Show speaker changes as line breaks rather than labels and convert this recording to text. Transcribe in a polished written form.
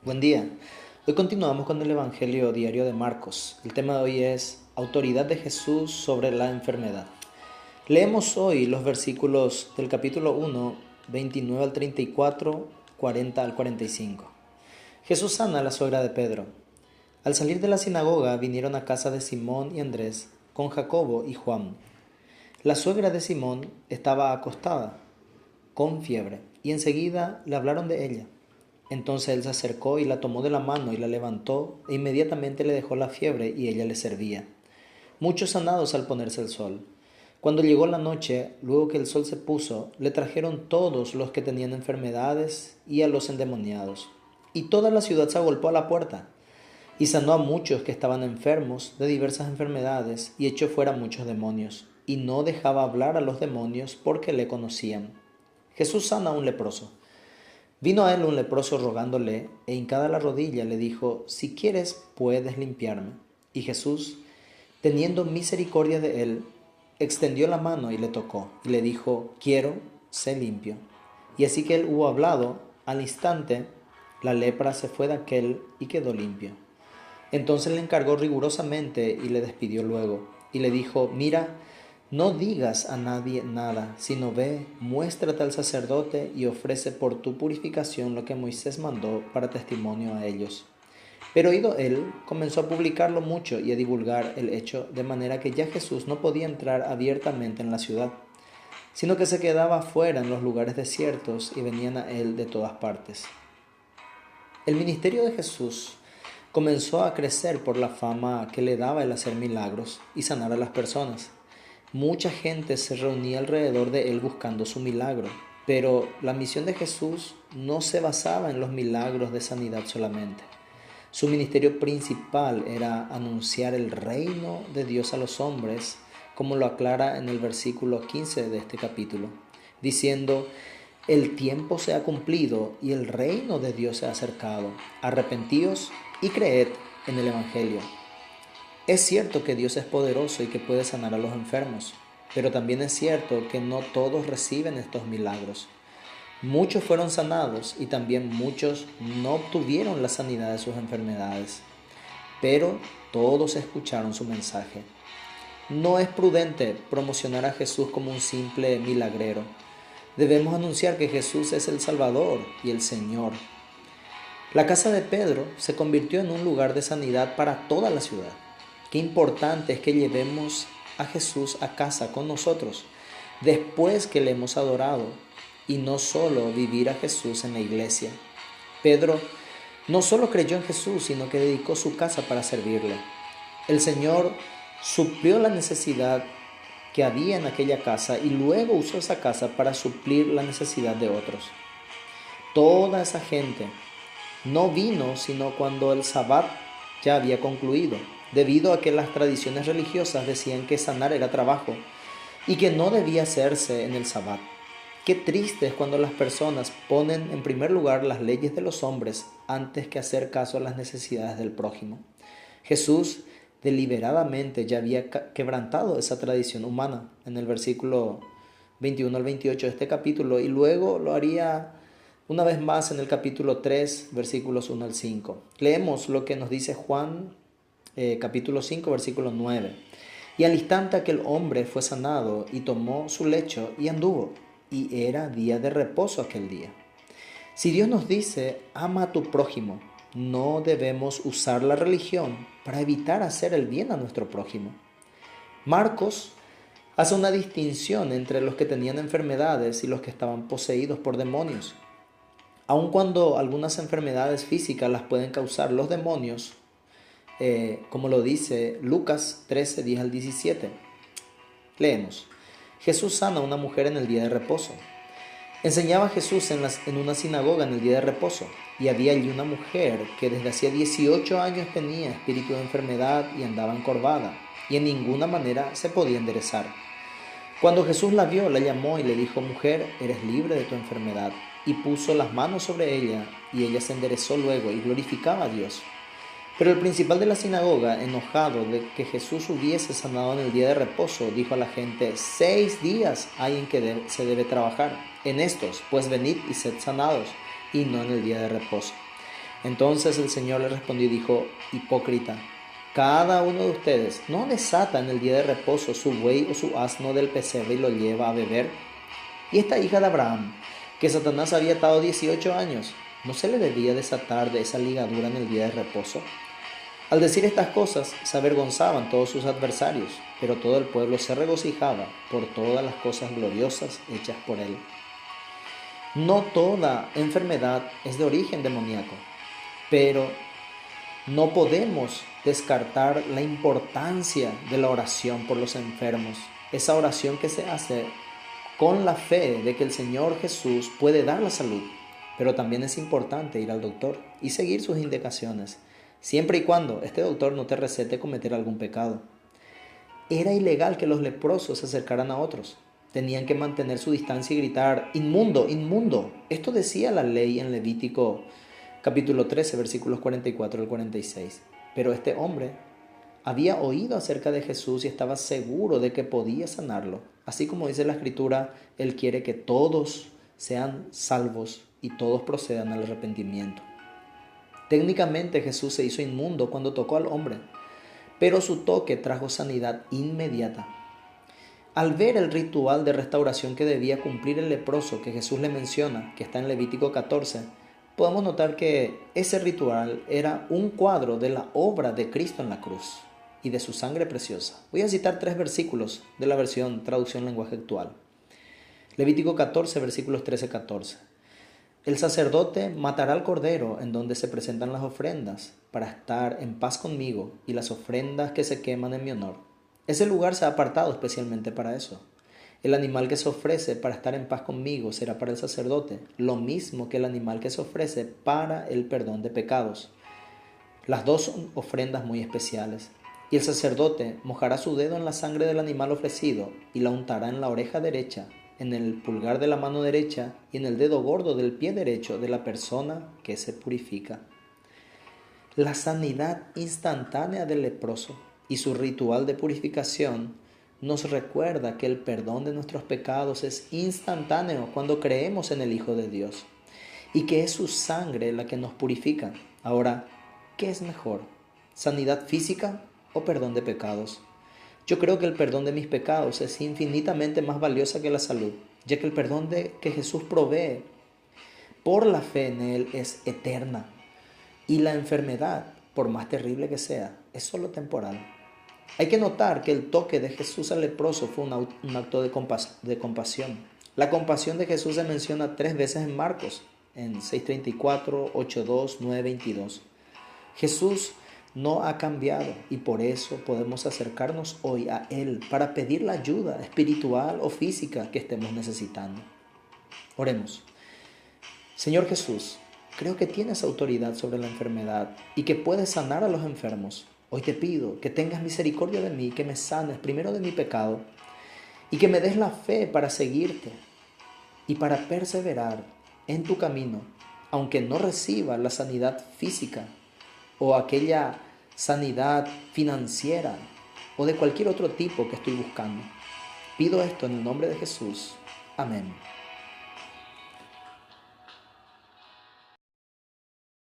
Buen día. Hoy continuamos con el Evangelio diario de Marcos. El tema de hoy es autoridad de Jesús sobre la enfermedad. Leemos hoy los versículos del capítulo 1, 29 al 34, 40 al 45. Jesús sana a la suegra de Pedro. Al salir de la sinagoga vinieron a casa de Simón y Andrés con Jacobo y Juan. La suegra de Simón estaba acostada con fiebre y enseguida le hablaron de ella. Entonces él se acercó y la tomó de la mano y la levantó, e inmediatamente le dejó la fiebre y ella le servía. Muchos sanados al ponerse el sol. Cuando llegó la noche, luego que el sol se puso, le trajeron todos los que tenían enfermedades y a los endemoniados. Y toda la ciudad se agolpó a la puerta. Y sanó a muchos que estaban enfermos de diversas enfermedades y echó fuera muchos demonios. Y no dejaba hablar a los demonios porque le conocían. Jesús sana a un leproso. Vino a él un leproso rogándole, e hincada la rodilla le dijo: Si quieres, puedes limpiarme. Y Jesús, teniendo misericordia de él, extendió la mano y le tocó, y le dijo: Quiero, sé limpio. Y así que él hubo hablado, al instante la lepra se fue de aquél y quedó limpio. Entonces le encargó rigurosamente y le despidió luego, y le dijo: Mira, no digas a nadie nada, sino ve, muéstrate al sacerdote y ofrece por tu purificación lo que Moisés mandó para testimonio a ellos. Pero oído él, comenzó a publicarlo mucho y a divulgar el hecho, de manera que ya Jesús no podía entrar abiertamente en la ciudad, sino que se quedaba fuera en los lugares desiertos y venían a él de todas partes. El ministerio de Jesús comenzó a crecer por la fama que le daba el hacer milagros y sanar a las personas. Mucha gente se reunía alrededor de él buscando su milagro, pero la misión de Jesús no se basaba en los milagros de sanidad solamente. Su ministerio principal era anunciar el reino de Dios a los hombres, como lo aclara en el versículo 15 de este capítulo, diciendo: El tiempo se ha cumplido y el reino de Dios se ha acercado. Arrepentíos y creed en el Evangelio. Es cierto que Dios es poderoso y que puede sanar a los enfermos, pero también es cierto que no todos reciben estos milagros. Muchos fueron sanados y también muchos no obtuvieron la sanidad de sus enfermedades, pero todos escucharon su mensaje. No es prudente promocionar a Jesús como un simple milagrero. Debemos anunciar que Jesús es el Salvador y el Señor. La casa de Pedro se convirtió en un lugar de sanidad para toda la ciudad. Qué importante es que llevemos a Jesús a casa con nosotros, después que le hemos adorado, y no solo vivir a Jesús en la iglesia. Pedro no solo creyó en Jesús, sino que dedicó su casa para servirle. El Señor suplió la necesidad que había en aquella casa y luego usó esa casa para suplir la necesidad de otros. Toda esa gente no vino sino cuando el Sabbat ya había concluido, debido a que las tradiciones religiosas decían que sanar era trabajo y que no debía hacerse en el Sabbat. Qué triste es cuando las personas ponen en primer lugar las leyes de los hombres antes que hacer caso a las necesidades del prójimo. Jesús deliberadamente ya había quebrantado esa tradición humana en el versículo 21 al 28 de este capítulo, y luego lo haría una vez más en el capítulo 3, versículos 1 al 5. Leemos lo que nos dice Juan, capítulo 5, versículo 9. Y al instante aquel hombre fue sanado y tomó su lecho y anduvo, y era día de reposo aquel día. Si Dios nos dice: ama a tu prójimo, no debemos usar la religión para evitar hacer el bien a nuestro prójimo. Marcos hace una distinción entre los que tenían enfermedades y los que estaban poseídos por demonios. Aun cuando algunas enfermedades físicas las pueden causar los demonios, como lo dice Lucas 13, 10 al 17. Leemos: Jesús sana a una mujer en el día de reposo. Enseñaba Jesús en una sinagoga en el día de reposo, y había allí una mujer que desde hacía 18 años tenía espíritu de enfermedad y andaba encorvada, y en ninguna manera se podía enderezar. Cuando Jesús la vio, la llamó y le dijo: Mujer, eres libre de tu enfermedad. Y puso las manos sobre ella, y ella se enderezó luego y glorificaba a Dios. Pero el principal de la sinagoga, enojado de que Jesús hubiese sanado en el día de reposo, dijo a la gente: 6 días hay en que se debe trabajar. En estos, pues venid y sed sanados, y no en el día de reposo. Entonces el Señor le respondió y dijo: hipócrita, cada uno de ustedes no desata en el día de reposo su buey o su asno del pesebre y lo lleva a beber. Y esta hija de Abraham, que Satanás había atado 18 años, ¿no se le debía desatar de esa ligadura en el día de reposo? Al decir estas cosas, se avergonzaban todos sus adversarios, pero todo el pueblo se regocijaba por todas las cosas gloriosas hechas por él. No toda enfermedad es de origen demoníaco, pero no podemos descartar la importancia de la oración por los enfermos, esa oración que se hace con la fe de que el Señor Jesús puede dar la salud, pero también es importante ir al doctor y seguir sus indicaciones, siempre y cuando este doctor no te recete cometer algún pecado. Era ilegal que los leprosos se acercaran a otros. Tenían que mantener su distancia y gritar: inmundo, inmundo. Esto decía la ley en Levítico capítulo 13, versículos 44 al 46. Pero este hombre había oído acerca de Jesús y estaba seguro de que podía sanarlo. Así como dice la Escritura, Él quiere que todos sean salvos y todos procedan al arrepentimiento. Técnicamente Jesús se hizo inmundo cuando tocó al hombre, pero su toque trajo sanidad inmediata. Al ver el ritual de restauración que debía cumplir el leproso que Jesús le menciona, que está en Levítico 14, podemos notar que ese ritual era un cuadro de la obra de Cristo en la cruz y de su sangre preciosa. Voy a citar 3 versículos de la versión traducción lenguaje actual. Levítico 14, versículos 13-14. El sacerdote matará al cordero en donde se presentan las ofrendas para estar en paz conmigo y las ofrendas que se queman en mi honor. Ese lugar se ha apartado especialmente para eso. El animal que se ofrece para estar en paz conmigo será para el sacerdote, lo mismo que el animal que se ofrece para el perdón de pecados. Las dos son ofrendas muy especiales. Y el sacerdote mojará su dedo en la sangre del animal ofrecido y la untará en la oreja derecha, en el pulgar de la mano derecha y en el dedo gordo del pie derecho de la persona que se purifica. La sanidad instantánea del leproso y su ritual de purificación nos recuerda que el perdón de nuestros pecados es instantáneo cuando creemos en el Hijo de Dios y que es su sangre la que nos purifica. Ahora, ¿qué es mejor? ¿Sanidad física o perdón de pecados? Yo creo que el perdón de mis pecados es infinitamente más valiosa que la salud, ya que el perdón que Jesús provee por la fe en Él es eterna. Y la enfermedad, por más terrible que sea, es solo temporal. Hay que notar que el toque de Jesús al leproso fue un acto de compasión. La compasión de Jesús se menciona 3 veces en Marcos, en 6:34, 8:2, 9:22. Jesús no ha cambiado y por eso podemos acercarnos hoy a Él para pedir la ayuda espiritual o física que estemos necesitando. Oremos. Señor Jesús, creo que tienes autoridad sobre la enfermedad y que puedes sanar a los enfermos. Hoy te pido que tengas misericordia de mí, que me sanes primero de mi pecado y que me des la fe para seguirte y para perseverar en tu camino, aunque no reciba la sanidad física o aquella sanidad financiera o de cualquier otro tipo que estoy buscando. Pido esto en el nombre de Jesús. Amén.